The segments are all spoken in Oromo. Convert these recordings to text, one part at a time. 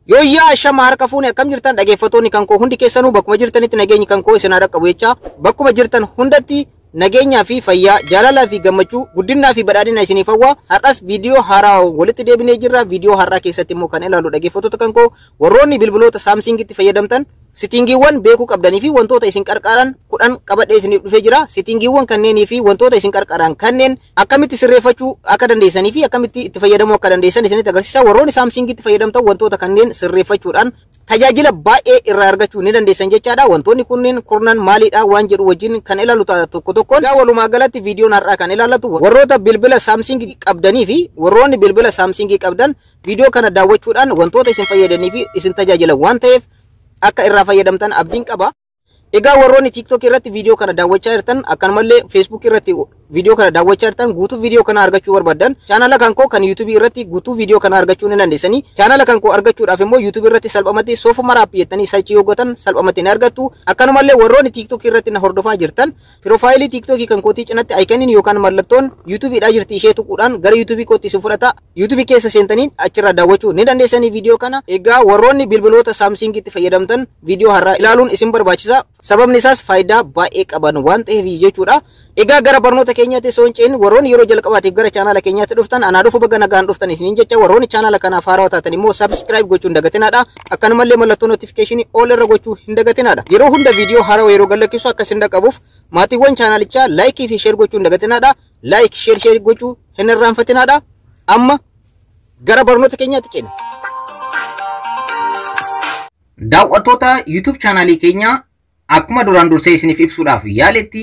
Yoyyaa shama harka fuune akkam jirtan dhaggeeffattoonni kan koo hundi keessanuu bakkuma jirtanitti nageenyi kan koo isin haa dhaqqabu jecha bakkuma jirtan hundatti nageenyaa fi fayyaa jaalalaa fi gammachuu guddinaa fi badhaadhina isiniif hawwa. Har'as viidiyoo haaraa walitti deebinee jirra. Viidiyoo haaraa keessatti immoo kan ilaalu dhaggeeffattoota kan koo warroonni bilbiloota Samsungitti fayyadamtan sitingiiwwan beekuu qabdanii fi wantoota isin qarqaaran 10 qabadhee isiniif dhufee jira. Sitingiiwwan kanneenii fi wantoota isin qarqaaran kanneen akkamitti sirreeffachuu akka dandeessanii fi akkamitti itti fayyadamuu akka dandeessan isinitti agarsiisa. Warroonni Samsungitti fayyadamtan wantoota kanneen sirreeffachuudhaan tajaajila baay'ee irraa argachuu ni dandeessan jechaadha. Wantoonni kunneen kurnan maalidha waan jedhu wajjin kan ilaalu tokko tokkoon. Walumaa galatti viidiyoon har'aa kan ilaalatu warroota bilbila Samsung qabdanii fi warroonni bilbila Samsung qabdan viidiyoo kana daawwachuudhaan wantoota isin fayyadanii fi isin tajaajilan waan ta'eef akka irraa fayyadamtan abdiin qaba. Egaa warroonni TikTok irratti viidiyoo kana daawwachaa jirtan akkanumallee Facebook irratti viidiyoo kana daawwachaa jirtan guutuu viidiyoo kana argachuu barbaadan chaanala kan koo kan YouTube irratti guutuu viidiyoo kana argachuu ni dandeessanii. Chaanala kan koo argachuudhaaf immoo YouTube irratti salphamatti soofuma raap jettanii sarchii yoo gootan salphamatti ni argattu. Akkanumallee warroonni TikTok irratti na hordofaa jirtan piroofaayilii TikTok kan kootii cinatti aykaniin yookaan mallattoon YouTube dha jirti ishee tuquudhaan gara YouTube kootti isin fudhata. YouTube keessa seentanii achirraa daawwachuu ni dandeessanii viidiyoo kana. Egaa warroonni bilbiloota Samsungitti fayyadamtan viidiyoo har'aa ilaaluun isin barbaachisa. Sababni isaas faayidaa baay'ee qaban waan ta'eef jechuudha. Egaa gara barnoota keenyaatti sooncheen warroonni yeroo jalqabaatiif gara chaanala keenyaatti dhuftan anaa dhufu baga nagaan dhuftan isiniin jecha warroonni chaanala kanaaf haarawaa taatan immoo subscribe gochuu hin dagatinaadha. Akkanumallee mallattoo notification all irra gochuu hin dagatinaadha. Yeroo hunda viidiyoo haarawaa yeroo gadhiisu akka isin dhaqqabuuf maatiiwwan chaanalichaa like fi share gochuu hin dagatinaadha. Like share gochuu hin irraanfatinaadha. Amma gara barnoota keenyaatti ceena. Daawwattoota YouTube chaanalii keenyaa akkuma duraan dursee isiniif ibsuudhaaf yaaletti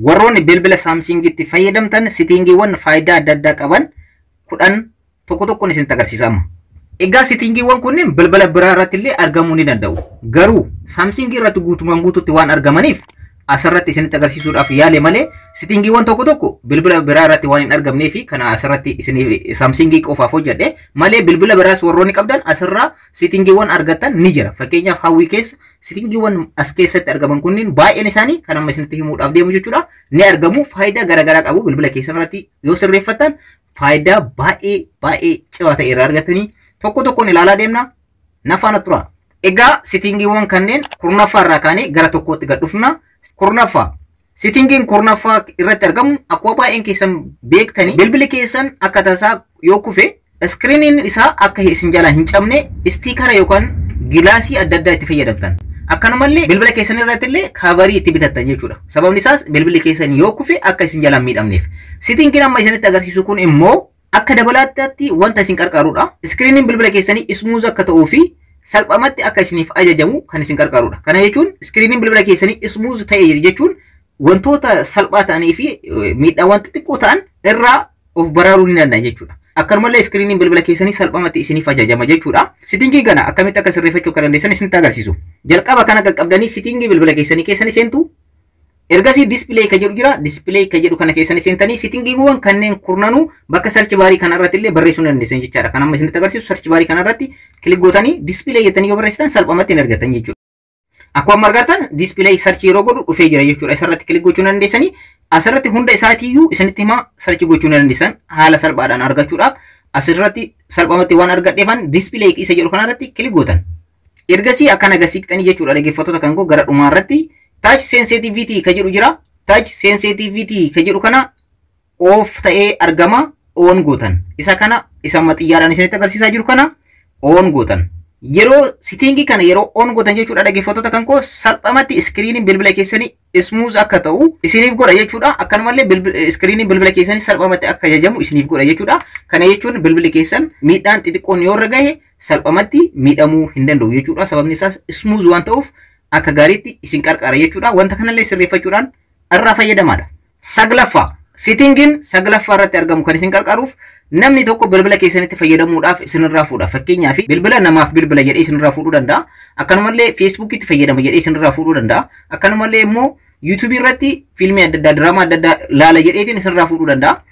warroonni bilbila Samsungitti fayyadamtan sitingiiwwan faayidaa adda addaa qaban 10 tokko tokkoon isinitti agarsiisa. Egaa sitingiiwwan kunneen bilbila biraa irratti illee argamuu ni danda'u. Garuu Samsung irratti guutumaan guututti waan argamaniif asirratti isinitti agarsiisuudhaaf yaale malee sitingiiwwan tokko tokko bilbila biraa irratti waan hin argamnee fi kana asirratti isiniif Samsung qofaaf hojjedhe malee bilbila biraas warroonni qabdan asirraa sitingiiwwan argatan ni jira. Fakkeenyaaf hawwii keessa sitingiiwwan as keessatti argaman kunneen baay'een isaanii kan amma isinitti himuudhaaf deemu jechuudha. Ni argamu faayidaa garaagaraa qabu bilbila keessan irratti yoo sirreeffatan faayidaa baay'ee cimaa ta'e irraa argatanii tokko tokkoon ilaalaa deemna nafaana tura. Egaa sitingiiwwan kanneen kurnaffaa irraa kaanee gara tokkootti gad dhufna. Kurnaffaa sitingiin kurnaffaa irratti argamu akkuma baay'een keessan beektanii bilbili keessan akka tasaa yoo kufe iskiriiniin isaa akka isin jalaan hin cabne istiikara yookaan gilaasii adda addaa itti fayyadamtan. Akkanumallee bilbila keessan irratti illee kaabarii itti bitattan jechuudha. Sababni isaas bilbilli keessan yoo kufe akka isin jalaan miidhamneef. Sitingiin amma isinitti agarsiisu kun immoo akka dabalaataatti wanta isin qarqaarudha. Iskiriiniin bilbila keessanii ismuuz akka ta'uu fi salphamatti akka isiniif ajajamu kan isin qarqaarudha. Kana jechuun iskiriiniin bilbila keessanii ismuuz ta'e jechuun wantoota salphaa ta'anii fi miidhaawwan xixiqqoo ta'an irraa of baraaruu ni danda'a jechuudha. Akkanumallee iskiriiniin bilbila keessanii salphamatti isiniif ajajama jechuudha. Sitingii kana akkamitti akka sirreeffachuu akka dandeessan isinitti agarsiisu. Jalqaba kana qaqqabdanii sitingii bilbila keessanii keessanii seentu. Ergasii display ka jedhu jira. Display ka jedhu kana keessanii seentanii sitingiiwwan kanneen kurnanuu bakka search baarii kana irratti illee barreessuu dandeessan jechaadha. Kan amma isinitti agarsiisu search baarii kana irratti kilik gootanii display jettanii yoo barreessitan salphamatti hin argatan jechuudha. Akkuma argitan display search yeroo godhu dhufee jira jechuudha. Isarratti kilik gochuu dandeessanii asirratti hunda isaatiiyyuu isinitti himaa search gochuu dandeessan haala salphaadhaan argachuudhaaf asirratti salphamatti waan argadheefan display isa jedhu kanarratti kilik gootan. Ergasii akkana gasiiqxanii jechuudha dhaggeeffattoota kan koo gara dhumaa irratti touch sensitivity ka jedhu jira. Touch sensitivity ka jedhu kana off ta'ee argama on gootan. Isa kana isa xiyyaadhaan isinitti agarsiisaa jiru kana on gootan. Yeroo sitingii kana yeroo on gootan jechuudha dhaggeeffattoota kan koo salphamatti iskiriiniin bilbila keessanii ismuuz akka ta'u isiniif godha jechuudha. Akkanumallee iskiriiniin bilbila keessanii salphamatti akka ajajamu isiniif godha jechuudha. Kana jechuun bilbilli keessan miidhaan xixiqqoon yoo irra gahe salphamatti miidhamuu hin danda'u jechuudha. Sababni isaas ismuuz waan ta'uuf akka gaariitti isin qarqara jechuudha. Wanta kanallee sirreeffachuudhaan irraa fayyadamaadha. Saglaffaa sitingiin saglaffaa irratti argamu kan isin qarqaruuf namni tokko bilbila keessanitti fayyadamuudhaaf isinirraa fuudha. Fakkeenyaaf bilbila namaaf bilbila jedhee isinirraa fuudhuu danda'a. Akkanumallee Facebookitti fayyadama jedhee isinirraa fuudhuu danda'a. Akkanumallee immoo YouTube irratti fiilmii adda addaa diraamaa adda addaa laala jedheetiin isinirraa fuudhuu danda'a.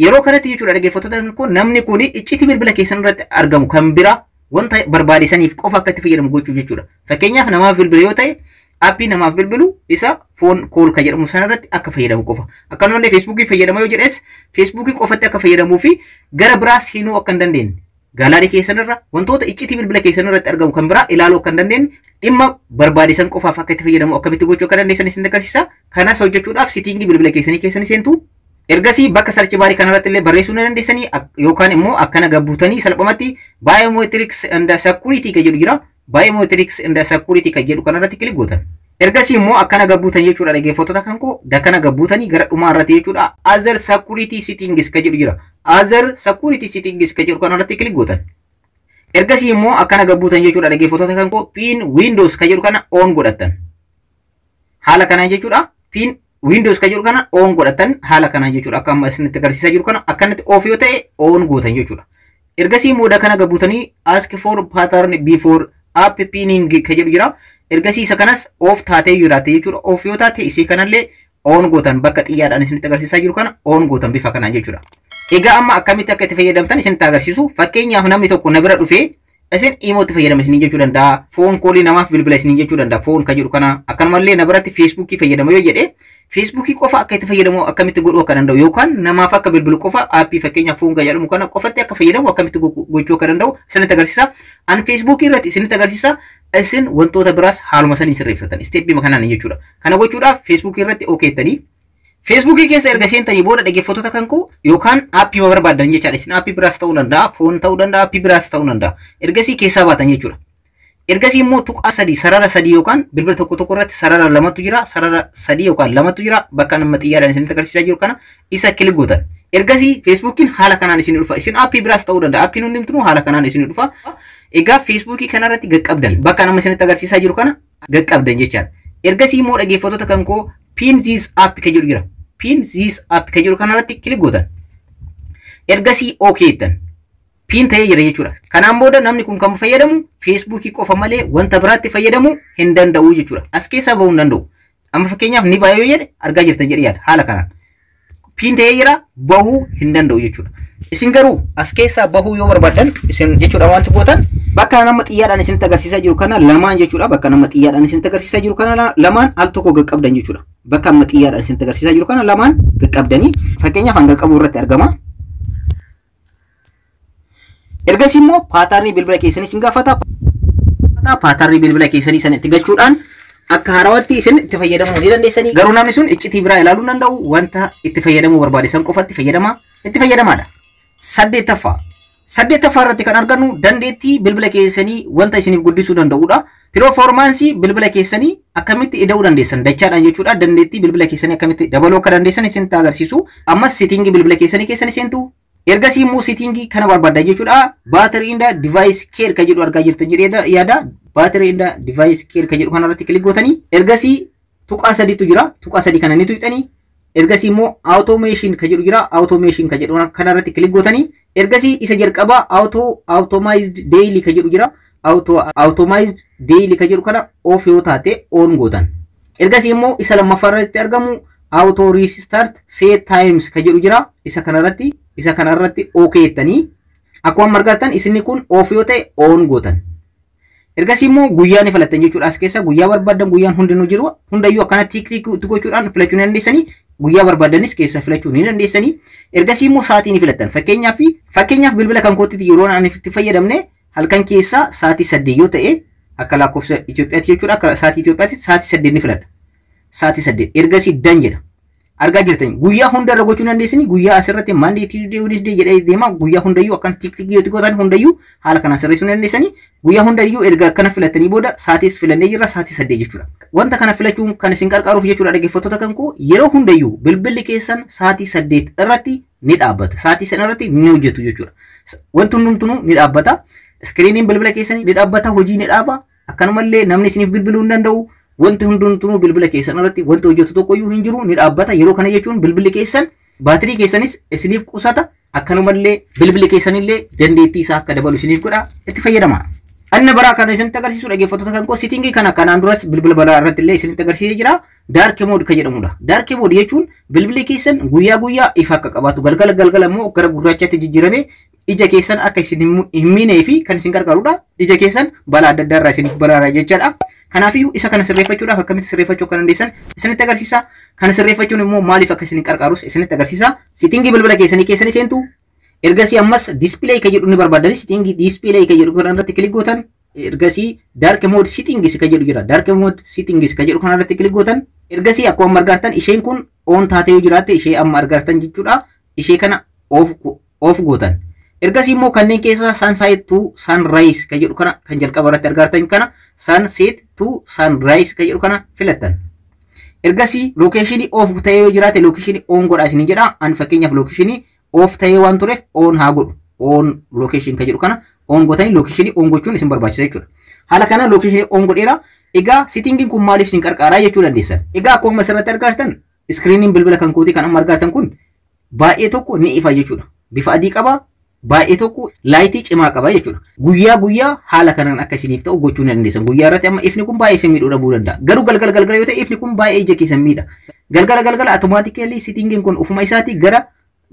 Yeroo kanatti jechuudha dhaggeeffattoota kun namni kun iccitii bilbila keessan irratti argamu kan bira wanta barbaadisaniif qofa akka itti fayyadamu gochuu jechuudha. Fakkeenyaaf namaaf bilbila yoo ta'e appii namaaf bilbilu isa phone call ka jedhamu sanarratti akka fayyadamu qofa. Akkanumallee Facebookii fayyadama yoo jedhes Facebookii qofatti akka fayyadamuu fi gara biraa seenuu akka hin dandeenye gaalaarii keessan irra wantoota iccitii bilbila keessan irratti argamu kan biraa ilaaluu kan dandeenye dhimma barbaadesan qofaaf akka itti fayyadamu akkamitti gochuu akka dandeessan isin agarsiisa. Kanas hojjechuudhaaf sitingii bilbila keessanii seentu. Ergasii bakka sarchi baarii kanarratti illee barreessuu ni dandeessanii yookaan immoo akkana gabbuutanii salphumatti biometrics and security kan jedhu jira. Biometrics and security kan jedhu kanarratti kilik gootan. Ergasii immoo akkana gabbuutan jechuudha dhaggeeffattoota kan koo dakana gabbuutanii gara dhumaa irratti jechuudha other security settings kan jedhu jira. Other security settings kan jedhu kanarratti kilik gootan. Ergasii immoo akkana gabbuutan jechuudha dhaggeeffattoota kan koo pin windows kan jedhu kana on godhatan. Haala kanaan jechuudha pin Windows kan jedhu kana on godhatan haala kanaan jechuudha akka amma isinitti agarsiisaa jiru kana akkanatti off yoo ta'e on gootan jechuudha. Ergasii immoo dakana gabbuutanii ask for pattern before app pinning kan jedhu jira. Ergasii isa kanas off taatee jiraate jechuudha. Off yoo taate isii kanallee on gootan bakka xiyyaadhaan isinitti agarsiisaa jiru kana on gootan bifa kanaan jechuudha. Egaa amma akkamitti akka itti fayyadamtan isinitti agarsiisu. Fakkeenyaaf namni tokko na bira dhufee isin imooti fayyadama isin jechuu danda'a. Foon koolii namaaf bilbila isin jechuu danda'a. Foon kan jedhu kana akkanumallee na biratti feesbuukii fayyadama yoo jedhe feesbuukii qofa akka itti fayyadamu akkamitti godhuu akka danda'u yookaan namaaf akka bilbilu qofa aappii fakkeenyaaf foon kan jedhamu kana qofatti akka fayyadamu akkamitti gochuu akka danda'u isinitti agarsiisa. An feesbuukii irratti isinitti agarsiisa. Isin wantoota biraas haaluma sanii sirreeffatan isteeppii kanaan jechuudha. Kana gochuudhaaf feesbuukii irratti okeettanii feesbuukii keessa erga seentanii booda dhaggeeffattoota kan koo yookaan aappii barbaadan jechaadha. Isin aappii biraas ta'uu danda'a, foon ta'uu danda'a, aappii biraas ta'uu danda'a. Ergasii keessaa baatan jechuudha. Ergasii immoo tuqaa sadii sarara sadii yookaan bilbila tokko tokko irratti sarara lamatu jira, sarara sadii yookaan lamatu jira. Bakka nama xiyyaadhaan isinitti agarsiisaa jiru kana isa kilik gootan. Ergasii feesbuukiin haala kanaan isin dhufa. Isin aappii biraas ta'uu danda'a. Aappiin hundumtuu haala kanaan isin dhufa. Egaa feesbuukii kanarratti gaqqabdan bakka nama isinitti agarsiisaa jiru kana gaqqabdan jechaadha. Ergasii immoo dhaggeeffattoota kan koo pin this app kan jedhu jira. Pin this app kan jedhu kanarratti kilik gootan. Ergasii okeettan. Pin ta'ee jira jechuudha. Kanaan booda namni kun kan fayyadamu feesbuukii qofa malee wanta biraatti fayyadamuu hin danda'u jechuudha. As keessaa bahuu hin danda'u. Amma fakkeenyaaf ni baay'oo jedhe argaa jirtan jedhe yaada haala kanaan. Pin ta'ee jira bahuu hin danda'u jechuudha. Isin garuu as keessaa bahuu yoo barbaadan isin jechuudha wanti gootan bakka nama xiyyaadhaan isinitti agarsiisaa jiru kana lamaan jechuudha. Bakka nama xiyyaadhaan isinitti agarsiisaa jiru kana lamaan al tokko gaqqabdan jechuudha. Bakka nama xiyyaadhaan isinitti agarsiisaa jiru kana lamaan gaqqabdanii fakkeenyaaf hanga qabu irratti argama. Ergasii immoo paatarnii bilbila keessanii isin gaafata. Paatarnii bilbila keessanii san itti galchuudhaan akka haarawatti isin itti fayyadamuu ni dandeessanii. Garuu namni sun iccitii biraa ilaaluu hin danda'u. Wanta itti fayyadamuu barbaadesan qofatti itti fayyadamaadha. Saddeettaffaa irratti kan argannu dandeettii bilbila keessanii wanta isiniif guddisuu danda'udha. Pirooformaansii bilbila keessanii akkamitti ida'uu dandeessan dachaadhaan jechuudha. Dandeettii bilbila keessanii akkamitti dabaluu akka dandeessan isinitti agarsiisu. Ammas seetingii bilbila keessanii keessanii seentu. Ergasii immoo seetingii kana barbaadda jechuudha. Battery in the device care kan jedhu argaa jirtan jedhee yaada. Battery in the device care kan jedhu kanarratti kilik gootanii ergasii tuqaa sadiitu jira. Tuqaa sadii kana ni tuqxanii. Ergasii immoo automation kan jedhu jira. Automation kan jedhu kanarratti kilik gootanii ergasii isa jalqabaa automized daily kan jedhu jira. Automized daily kan jedhu kana off yoo taate on gootan. Ergasii immoo isa lammaffaa irratti argamu auto restart set times kan jedhu jira. Isa kanarratti okeettanii akkuma argattan isinni kun off yoo ta'e on gootan. Ergasii immoo guyyaa ni filattan jechuudha. As keessa guyyaa barbaadan guyyaan hundinuu jiru. Hundayyuu akkana tik gochuudhaan filachuu ni dandeessanii. Guyyaa barbaadanis keessa filachuu ni dandeessanii. Ergasii immoo sa'aatii ni filattan. Fakkeenyaaf bilbila kan kootitti yeroo ani itti fayyadamne halkan keessa sa'aatii 8 yoo ta'e akka lakkoofsa Itoophiyaatti jechuudha. Akka sa'aatii Itoophiyaatti sa'aatii 8 ni filadha. Sa'aatii 8 ergasii dan jedha. Argaa jirtan guyyaa hundarra gochuu dandeessanii guyyaa asirratti Monday Tuesday Wednesday jedhee deema guyyaa hundayyuu akkan tik yoo gootan hundayyuu haala kanaan sirreessuu dandeessanii guyyaa hundayyuu erga akkana filatanii booda sa'aatis filannee jirra sa'aatii 8 jechuudha. Wanta kana filachuun kan isin qarqaaruuf jechuudha dhaggeeffattoota kan koo yeroo hundayyuu bilbilli keessan sa'aatii 8 irratti ni dhaabbata. Sa'aatii 8 irratti ni hojjetu jechuudha. Wanti hundumtuu ni dhaabbata. Iskiriiniin bilbila keessanii ni dhaabbata, hojii ni dhaaba. Akkanumallee namni isiniif bilbiluu hin danda'u. Wanti hundumtuu bilbila keessan irratti wanti hojjetu tokkoyyuu hin jiru ni dhaabbata. Yeroo kana jechuun bilbilli keessan baatirii keessanis isiniif qusata. Akkanumallee bilbilli keessanillee dandeettii isaa akka dabalu isiniif godha. Itti fayyadama. Anna baraa kana isinitti agarsiisu dhaggeeffattoota kan koo seetingii kana kanaan duras bilbila balaa irratti illee isinitti agarsiisee jira. Dark mode kan jedhamudha. Dark mode jechuun bilbilli keessan guyyaa ifa akka qabaatu galgala immoo gara gurraachaatti jijjiirame ija keessan akka isin hin miinee fi kan isin gargaarudha. Ija keessan balaa adda addaa irraa isiniif baraara jechaadha. Kanaafiyyuu isa kana sirreeffachuudhaaf akkamitti sirreeffachuu akka dandeessan isinitti agarsiisa. Kana sirreeffachuun immoo maaliif akka isin gargaarus isinitti agarsiisa. Seetingii bilbila keessanii seentu. Ergasii ammas display ka jedhu ni barbaadani setting display ka jedhu kanarratti kilik gootan. Ergasii dark mode settings ka jedhu jira. Dark mode settings ka jedhu kanarratti kilik gootan. Ergasii akkuma argartan isheen kun on taatee yoo jiraatte ishee amma argartan jechuudha. Ishee kana off gootan. Ergasii immoo kanneen keessa sunset to sunrise ka jedhu kana kan jalqaba irratti argartan kana sunset to sunrise ka jedhu kana filattan. Ergasii location off ta'ee yoo jiraate location on godhaa isin jedha. An fakkeenyaaf location off ta'ee waan tureef on haa godhu. On location ka jedhu kana on gootanii location on gochuun isin barbaachisa jechuudha. Haala kana location on godheera. Egaa settingin kun maaliif isin qarqaaraa jechuu dandeessan. Egaa akkuma asirratti argartan screeniin bilbila kan kooti kan amma argartan kun baay'ee tokko ni ifa jechuudha. Bifa adii qaba. Baay'ee tokko laayitii cimaa qaba jechuudha. Guyyaa haala kanaan akka isiniif ta'u gochuu ni dandeessan. Guyyaa irratti amma ifni kun baay'ee isin miidhuu dhabuu danda'a. Garuu galgala yoo ta'e ifni kun baay'ee ija keessan miidha. Galgala automaatikali settingin kun ofuma isaatii gara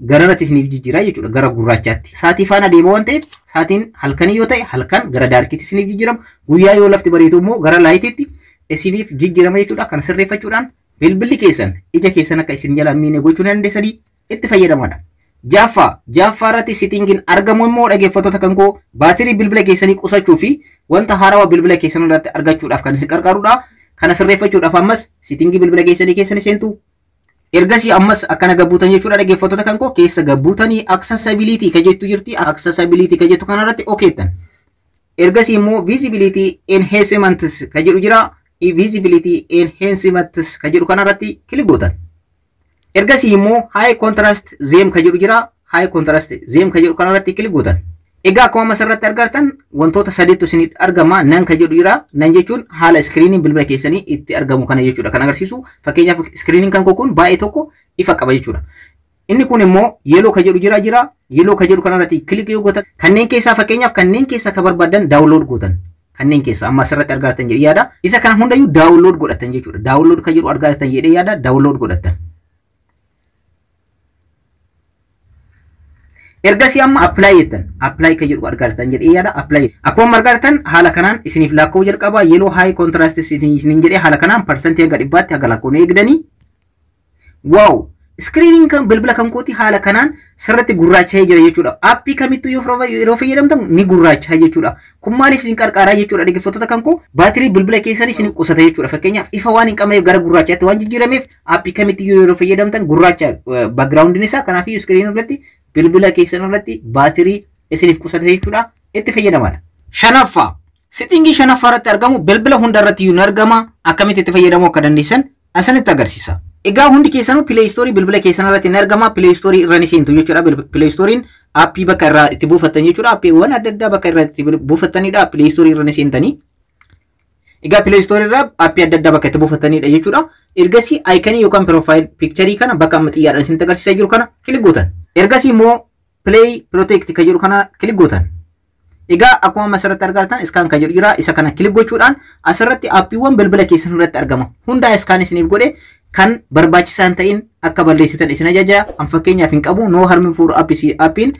irratti isiniif jijjiira jechuudha. Gara gurraachaatti. Saatii faana deema waan ta'eef saatiin halkanii yoo ta'e halkan gara daarkiitti isiniif jijjiirama. Guyyaa yoo lafti bareedu immoo gara laayitiitti isiniif jijjiirama jechuudha. Kana sirreeffachuudhaan bilbilli keessan ija keessan akka isin jala miine gochuu ni dandeessanii itti fayyadamadha. Jaffaa irratti settingin argamu immoo dhaggeeffattoota kan koo baatirii bilbila keessanii qusachuu fi wanta haarawaa bilbila keessan irratti argachuudhaaf kan isin gargaarudha. Kana sirreeffachuudhaaf ammas settingii bilbila keessanii seentu. Ergasii ammas akkana gabbuutan jechuudha dhaggeeffattoota kan koo keessa gabbuutanii accessibility ka jettu jirti. Accessibility ka jettu kanarratti okeettan. Ergasii immoo visibility enhancements ka jedhu jira. Visibility enhancements ka jedhu kanarratti kilik gootan. Ergasii immoo high contrast zoom ka jedhu jira. High contrast zoom ka jedhu kanarratti kilik gootan. Egaa akkuma asirratti argartan wantoota sadiitu isin argama. Nan ka jedhu jira. Nan jechuun haala screeniin bilbila keessanii itti argamu kana jechuudha. Kan agarsiisu fakkeenyaaf screeniin kan kun baay'ee tokko ifa qaba jechuudha. Inni kun immoo yellow ka jedhu jira. Yellow ka jedhu kanarratti kilik yoo gootan kanneen keessaa fakkeenyaaf kanneen keessaa ka barbaadan download gootan. Kanneen keessaa amma asirratti argartan jedhee yaada. Isa kana hundayyuu download godhatan jechuudha. Download ka jedhu argartan jedhee yaada download godhatan. Ergasii amma apply jettan. Apply ka jedhu argartan jedhee yaada. Apply. Akkuma argartan haala kanaan isiniif lakkoo jalqaba yellow high contrast isiniin jedhee haala kanaan percentage hanga 100tti haga lakkoon eegdanii. Wow! Screening kan bilbila kan kooti haala kanaan sirriitti gurraacha'ee jira jechuudha. Aappii kamittuu yeroo fayyadamtan ni gurraacha jechuudha. Kun maaliif isin qarqaaraa jechuudha dhaggeeffattoota kan koo baatirii bilbila keessanii isin qusata jechuudha. Fakkeenyaaf ifa waan hin qabneef gara gurraachaatti waan jijjiirameef aappii kamittuu yeroo fayyadamtan gurraacha backgroundin isaa kanaafiyyuu screen irratti bilbila keessan irratti baatirii isiniif qusata jechuudha. Itti fayyadamadha. Shanaffaa. Settingii shanaffaa irratti argamu bilbila hunda irratti ni argama. Akkamitti itti fayyadamuu akka dandeessan asinitti agarsiisa. Egaa hundi keessanuu Play Store bilbila keessan irratti ni argama. Play Store irra ni seentu jechuudha. Play Storein aappii bakka irraa itti buufattan jechuudha. Aappiiwwan adda addaa bakka irraa itti buufattanidha. Play Store irra ni seentanii. Egaa Play Store irraa aappii adda addaa bakka itti buufattanidha jechuudha. Ergasii icon yookaan profile picture kana bakka amma xiyyaadhaan isinitti agarsiisaa jiru kana kilik gootan. Ergasii immoo Play Protect ka jedhu kana kilik gootan. Egaa akkuma asirratti argartan scan ka jedhu jira. Isa kana kilik gochuudhaan asirratti aappiiwwan bilbila keessan irratti argama. Hunda scan isiniif godhe kan barbaachisaan ta'in akka balleessitan isin ajaja. An fakkeenyaaf hin qabu no harm for aappiin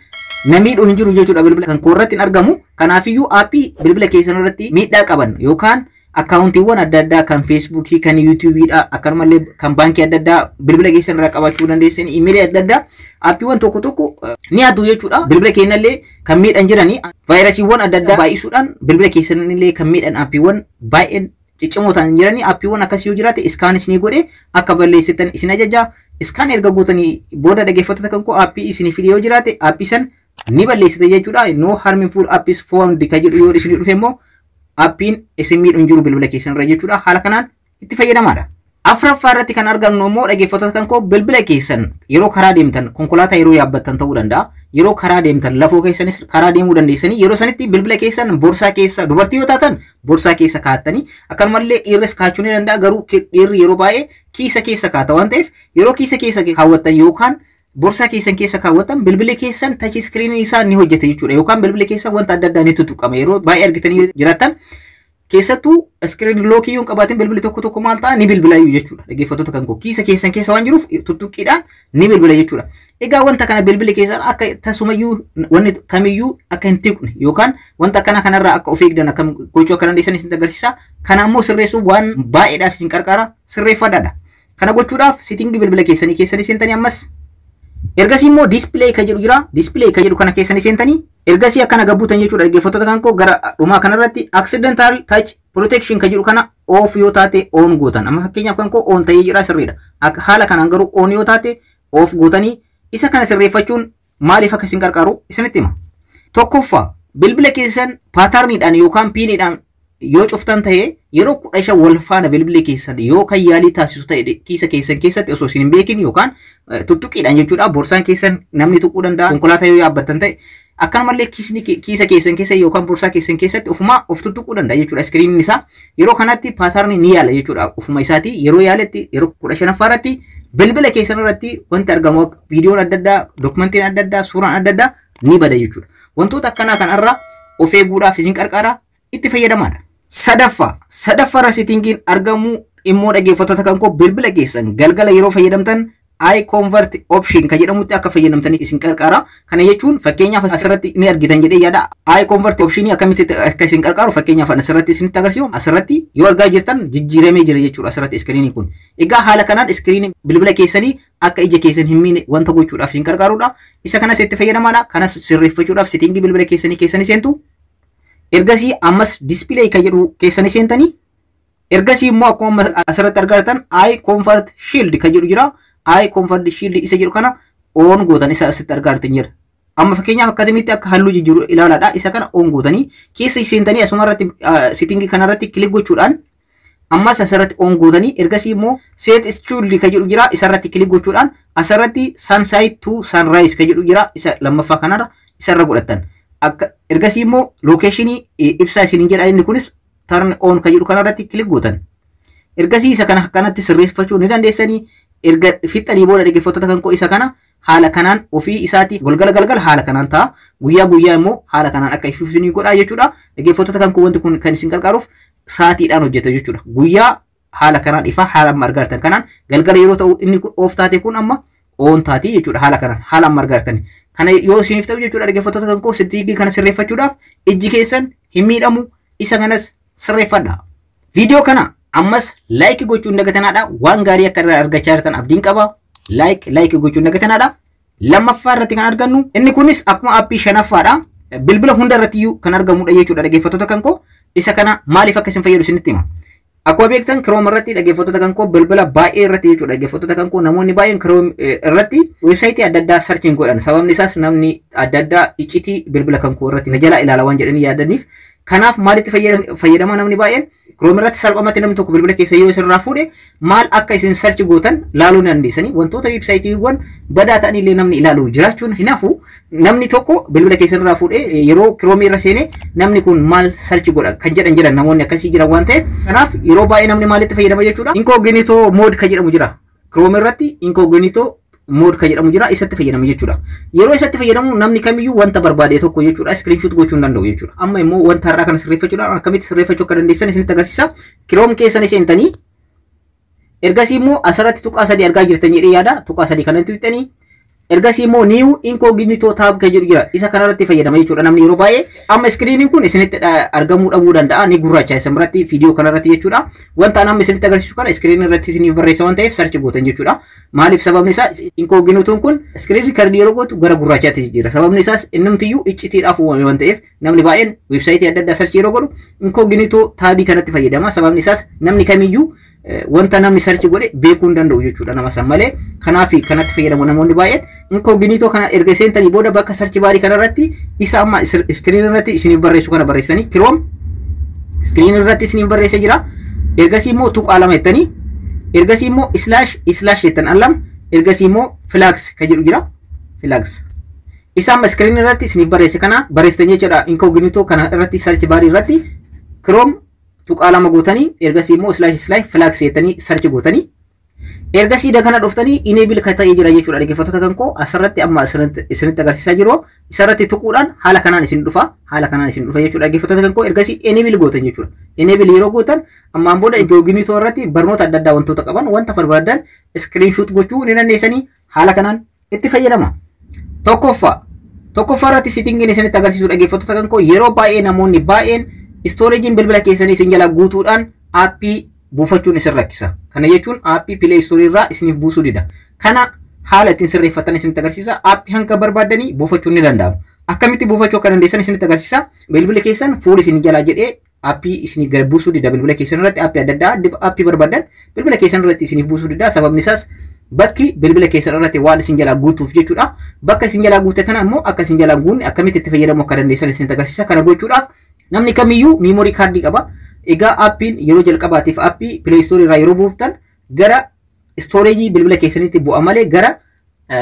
namiidhuu hin jiru jechuudha bilbila kan koorratti argamu. Kanaafiyyuu aappii bilbila keessan irratti miidhaa qaban yookaan akkaawuntiiwwan adda addaa kan feesbuukii kan yuutuubiidha akkasumallee kan baankii adda addaa bilbila keessan irraa qabaachuu dandeessan iimeelii adda addaa aappiiwwan tokko ni haatu jechuudha. Bilbila keenyallee kan miidhan jiranii vaayirasiiwwan adda addaa baay'isuudhaan bilbila keessanillee kan miidhan aappiiwwan baay'een ciccimoo ta'an jiranii aappiiwwan akkasii yoo jiraate iskaan isinii godhe akka balleessitan isin ajaja. Iskaan erga gootanii booda dhaggeeffattoota kan koo aappii isinii fide yoo jiraate aappii san ni balleessite jechuudha. No harmful apps found ka jedhu yoo isinii dhufe immoo aappiin isin miidhu hin jiru bilbila keessan irra jechuudha. Haala kanaan itti fayyadamadha. Afuraffaa irratti kan argannu immoo dhaggeeffattoota kan koo bilbila keessan yeroo karaa deemtan konkolaataa yeroo yaabbattan ta'uu danda'a. Yeroo karaa deemtan lafoo keessanis karaa deemuu dandeessanii yeroo sanitti bilbila keessan boorsaa keessa dubartii yoo taatan boorsaa keessa kaa'attanii akkanumallee dhiirris kaa'achuu ni danda'a. Garuu dhiirri yeroo baay'ee kiisa keessa kaa'ata waan ta'eef yeroo kiisa keessa kaawwattan yookaan boorsaa keessan keessa kaawwattan bilbila keessan touch screen isaa ni hojjeta jechuudha. Yookaan bilbila keessan wanta adda addaa ni tuttuqama yeroo baay'ee argitanii jiraattan keessattuu screen lockii yoo qabaatin bilbilli tokko maal ta'a ni bilbilaayyuu jechuudha. Dhaggeeffattoota kan koo kiisa keessan keessa waan jiruuf tuttuqqiidhaan ni bilbila jechuudha. Egaa wanta kana bilbila keessan akka tasumayyuu wanni kamiyyuu akka hin tuqne yookaan wanta akkana kanarraa akka of eegdan akka gochuu akka dandeessan isin agarsiisa. Kana immoo sirreessuuf waan baay'eedhaaf isin qarqara sirreeffadhaadha. Kana gochuudhaaf settingii bilbila keessanii keessanii seentanii ammas Ergasii immoo display kan jedhu jira. Display kan jedhu kana keessanii seentanii ergasii akkana gabbuutan jechuudha dhaggeeffattoota kan koo gara dhumaa kanarratti accidental touch protection kan jedhu kana off yoo taate on gootan. Amma fakkeenyaaf kan koo on ta'ee jira sirriidha. Akka haala kanaan garuu on yoo taate off gootanii isa kana sirreeffachuun maaliif akka isin gargaaru isinitti hima. Tokkoffaa bilbila keessan paatarniidhaan yookaan piiniidhaan yoo cuftan ta'ee yeroo 15 wal faana bilbila keessan yoo kan yaalii taasisu ta'e kiisa keessan keessatti osoo isin hin beekin yookaan tuttuqiidhaan jechuudha borsaan keessan namni tuquu danda'a konkolaataa yoo yaabbattan ta'e akkanumallee kiisa keessan keessa yookaan borsaa keessan keessatti ofuma of tuttuquu danda'a jechuudha iskiriiniin isaa yeroo kanatti paatarni ni yaala jechuudha ofuma isaati yeroo yaaletti yeroo 15 irratti bilbila keessan irratti wanti argamu viidiyoon adda addaa dokumentiin adda addaa suuraan adda addaa ni bada jechuudha wantoota akkanaa kanarra of eeguudhaaf isin gargaara itti fayyadamaadha. Sadaffaa settingiin argamu immoo dhaggeeffattoota kan koo bilbila keessan galgala yeroo fayyadamtan eye convert option kan jedhamutti akka fayyadamtanii isin gargaara. Kana jechuun fakkeenyaaf asirratti ni argitan jedhee yaada eye convert option akkamitti akka isin gargaaru fakkeenyaaf asirratti isinitti agarsiisu asirratti yoo argaa jirtan jijjiiramee jira jechuudha asirratti iskiriiniin kun. Egaa haala kanaan iskiriinii bilbila keessanii akka ija keessan hin miine wanta gochuudhaaf isin gargaarudha. Isa kanas itti fayyadamaadha. Kanas sirreeffachuudhaaf settingii bilbila keessanii seentu. Ergasii ammas display kan jedhu keessanii seentanii ergasii immoo akkuma asirratti argartan eye comfort shield kan jedhu jira. Eye comfort shield isa jedhu kana on gootan isa asitti argartan jira. Amma fakkeenyaaf akkamitti akka halluu jijjiiru ilaalaadha. Isa kana on gootanii keessa seentanii asuma irratti settingii kanarratti kilik gochuudhaan ammas asirratti on gootanii ergasii immoo set shield kan jedhu jira. Isarratti kilik gochuudhaan asirratti sunset to sunrise kan jedhu jira. Isa lammaffaa kanarra isarra godhattan. Ergasii immoo lokeeshinii ibsaa isiniin jedha inni kunis turn on kan jedhu kanarratti kilik gootan. Ergasii isa kana kanatti sirreeffachuu ni dandeessanii erga fixanii booda dhaggeeffattoota kan koo isa kana haala kanaan ofii isaati galgala haala kanaan ta'a guyyaa immoo haala kanaan akka isinii godha jechuudha. Dhaggeeffattoota kan koo wanti kun kan isin gargaaruuf saatiidhaan hojjeta jechuudha. Guyyaa haala kanaan ifa haala amma argartan kanaan galgala yeroo ta'u inni of taate kun amma on taati jechuudha haala kanaan haala amma argartan. Kana yoo isiniif ta'u jechuudha dhaggeeffattoota kan koo settingii kana sirreeffachuudhaaf ijji keessan hin miidhamu isa kanas sirreeffadha. Viidiyoo kana ammas like gochuun dagatanaadha waan gaarii akka irraa argachaa jirtan abdiin qaba. Like gochuun dagatanaadha. Lammaffaa irratti kan argannu inni kunis akkuma aappii shanaffaadha. Bilbila hunda irratti kan argamudha jechuudha dhaggeeffattoota kan koo isa kana maaliif akka isin fayyadu isinitti hima. Akkuma beektan Chrome irratti dhaggeeffattoota kan koo bilbila baay'ee irratti jechuudha dhaggeeffattoota kan koo namoonni baay'een Chrome irratti websaayitii adda addaa searching godhan sababni isaas namni adda addaa iccitii bilbila kan koo irratti na jala ilaala waan jedhanii yaadaniif kanaaf maalitti fayyadama namni baay'een Chrome irratti salphamatti namni tokko bilbila keessa yoo isin fuudhe maal akka isin search gootan laaluu dandeessanii wantoota websaayitiiwwan badaa ta'an illee namni ilaalu jiraachuun hin hafu namni tokko bilbila keessa irraa fuudhe yeroo Chrome irra seene namni kun maal search godha kan jedhan namoonni akkasii jiran waan ta'eef kanaaf yeroo baay'ee namni maalitti fayyadama jechuudha. Incognito mode kan jedhamu jira Chrome irratti incognito mode kan jedhamu jira isatti fayyadamu jechuudha. Yeroo isatti fayyadamu namni kamiyyuu wanta barbaade tokko jechuudha screenshot gochuu danda'u jechuudha. Amma immoo wanta har'aa kana sirreeffachuudhaan akkamitti sirreeffachuu akka dandeessan isinitti agarsiisa. Chrome keessan seentanii ergasii immoo asirratti tuqaa sadii argaa jirtan jedhee yaada tuqaa sadii kanatti tuqxanii ergasii immoo new incognito tab kan jedhu jira isa kanarratti fayyadama jechuudha namni yeroo baay'ee amma iskiriiniin kun isinitti argamuu dhabuu danda'a ni gurraacha isin biratti viidiyoo kanarratti jechuudha wanta nama isinitti agarsiisu kana iskiriinii irratti isiniif barreessa waan ta'eef sarchi gootan jechuudha maaliif sababni isaa incognitoon kun iskiriinii riikardii yeroo gootu gara gurraachaatti jijjiira sababni isaas innumtiyyuu iccitiidhaaf uumame waan ta'eef namni baay'een websaayitii adda addaa sarchi yeroo godhu incognito taabii kanatti fayyadama sababni isaas namni kamiyyuu wanta namni search godhe beekuu hin danda'u jechuudha nama san malee kanaaf kanatti fayyadamu namoonni baay'een incognito kana erga seentanii booda bakka search baarii kanarratti isa amma screen irratti isiniif barreessu kana barreessanii Chrome screen irratti isiniif barreessee jira ergasii immoo tuqaa lama jettanii ergasii immoo slash jettan allam ergasii immoo flags kan jedhu jira flags isa amma screen irratti isiniif barreesse kana barreessitanii jechuudha incognito kana irratti search baarii irratti Chrome tuqaa lama gootanii ergasii immoo slash flags jettanii search gootanii ergasii kana dhuftanii enable kan ta'ee jira jechuudha dhaggeeffattoota kan koo asirratti amma isinitti agarsiisaa jiru isarratti tuquudhaan haala kanaan isin dhufa jechuudha dhaggeeffattoota kan koo ergasii enable gootan jechuudha enable yeroo gootan ammaan booda incognito irratti barnoota adda addaa wantoota qaban wanta barbaadan screenshot gochuu ni dandeessanii haala kanaan itti fayyadama. Tokkoffaa irratti settingiin isinitti agarsiisu dhaggeeffattoota kan koo yeroo baay'ee namoonni baay'een storage bilbila keessanii isin jala guutuudhaan aappii buufachuun isin rakkisa. Kana jechuun aappii Play Store irraa isiniif buusuu dida. Kana haala ittiin sirreeffatan isinitti agarsiisa. Aappii hanga barbaadanii buufachuun ni danda'ama. Akkamitti buufachuu akka dandeessan isinitti agarsiisa. Bilbila keessan fuula isin jalaa jedhee aappii isinii gad buusuu dida bilbila keessan irratti aappii adda addaa aappii barbaadan bilbila keessan irratti isiniif buusuu dida. Sababni isaas bakki bilbila keessan irratti waan isin jalaa guutuuf jechuudha. Bakka isin jalaa guute kana immoo akka isin jalaa guunne akkamitti itti fayyadamuu akka dandeessan isinitti agarsiisa. Kana gochuudhaaf namni kamiyyuu memory kaardii qaba. Egaa aappiin yeroo jalqabaatiif aappii Play Store irraa yeroo buuftan gara storage bilbila keessanitti bu'a malee gara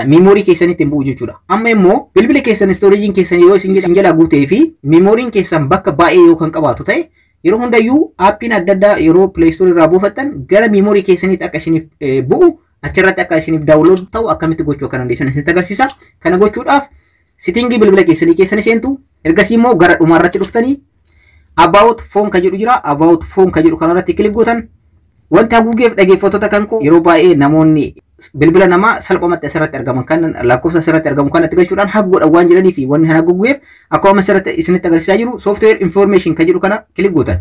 memory keessanitti hin bu'u jechuudha. Amma immoo bilbila keessan storage keessan yoo isin jalaa guutee fi memory keessan bakka baay'ee yoo kan qabaatu ta'e yeroo hundayyuu aappiin adda addaa yeroo Play Store irraa buufattan gara memory keessanitti akka isiniif bu'u achirratti akka isiniif download ta'u akkamitti gochuu akka dandeessan isinitti agarsiisa. Kana gochuudhaaf settingii bilbila keessanii keessanii seentu ergasii immoo gara dhumaarratti dhuftanii about phone ka jedhu jira. About phone ka jedhu kanarratti kilik gootan wanti haguugeef dhaggeeffattoota kan koo yeroo baay'ee namoonni bilbila namaa salphumatti asirratti argaman kan lakkoofsa asirratti argamu kan itti galchuudhaan haguudhaan waan jiranii fi wanni haguugeef akkuma asirratti isinitti agarsiisaa jiru software information ka jedhu kana kilik gootan.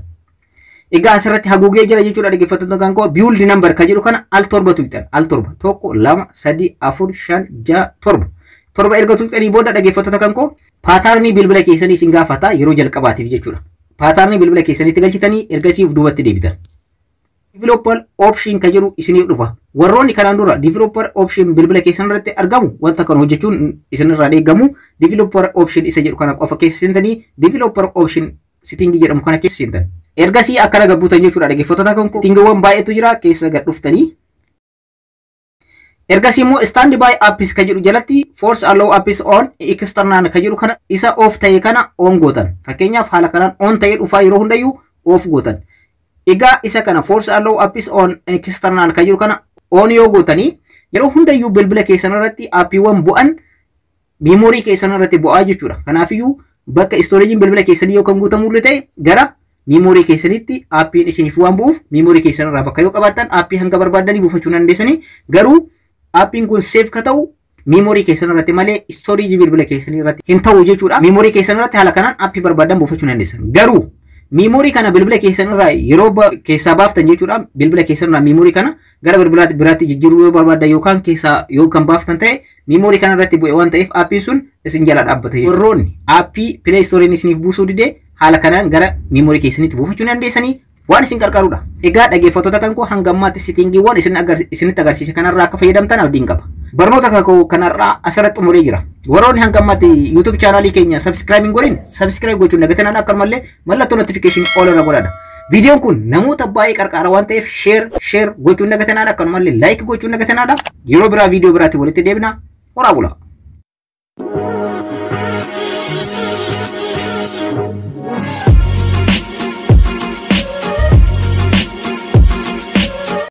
Egaa asirratti haguugee jira jechuudha dhaggeeffattoota kan koo build number ka jedhu kana al torba tuqxan al torba 1 2 3 4 5 6 7 torba erga tuqxanii booda dhaggeeffattoota kan koo paataarnii bilbila keessanii isin gaafata yeroo jalqabaatiif jechuudha. Paataarnii bilbila keessanitti galchitanii ergasii of duubatti deebitan. Developer option ka jedhu isiniif dhufa. Warroonni kanaan dura developer option bilbila keessan irratti argamu wanta kana hojjechuun isinirraa eegamu. Developer option isa jedhu kana qofa keessa seentanii developer option setting jedhamu kana keessa seentan. Ergasii akkana gabbuutan jechuudha dhaggeeffattoota kan koo. Settingiiwwan baay'eetu jira keessa gad dhuftanii. Ergasii immoo standby apps ka jedhu jalatti force allow apps on external ka jedhu kana isa off ta'e kana on gootan. Fakkeenyaaf haala kanaan on ta'ee dhufaa yeroo hundayyuu off gootan. Egaa isa kana force allow apps on external ka jedhu kana on yoo gootanii yeroo hundayyuu bilbila keessan irratti aappiiwwan bu'an memory keessan irratti bu'aa jechuudha. Kanaafiyyuu bakka storage bilbila keessanii yoo kan guutamu ta'e gara memory keessanitti aappiin isiniif waan bu'uuf memory keessan irraa bakka yoo qabaattan aappii hanga barbaadanii buufachuu dandeessanii. Garuu aappiin kun save ka ta'u memory keessan irratti malee storage bilbila keessanii irratti hin ta'u jechuudha. Memory keessan irratti haala kanaan aappii barbaadan buufachuu dandeessan. Garuu memory kana bilbila keessan irraa yeroo keessaa baaftan jechuudha. Bilbila keessan irraa memory kana gara bilbila biraatti jijjiiruu yoo barbaadan yookaan keessaa yoo kan baaftan ta'e memory kana irratti bu'e waan ta'eef aappiin sun isin jala dhaabbata. Warroonni aappii Play Store isiniif buusuu didee haala kanaan gara memory keessanitti buufachuu dandeessanii waan isin qarqarudha. Egaa dhaggeeffattoota kan koo hanga ammaatti settingiiwwan isinitti agarsiise kanarraa akka fayyadamtan abdiin qaba. Barnoota kakoo kanarraa asirratti xumuree jira. Warroonni hanga ammaatti YouTube channelii keenya subscribe hin godhin subscribe gochuun dagatanaan akkanumallee mallattoo notification all irra godhadha. Viidiyoon kun namoota baay'ee qarqara waan ta'eef share gochuun dagatanaan akkanumallee like gochuun dagatanaadha. Yeroo biraa viidiyoo biraatti walitti deebina. Horaa bulaa.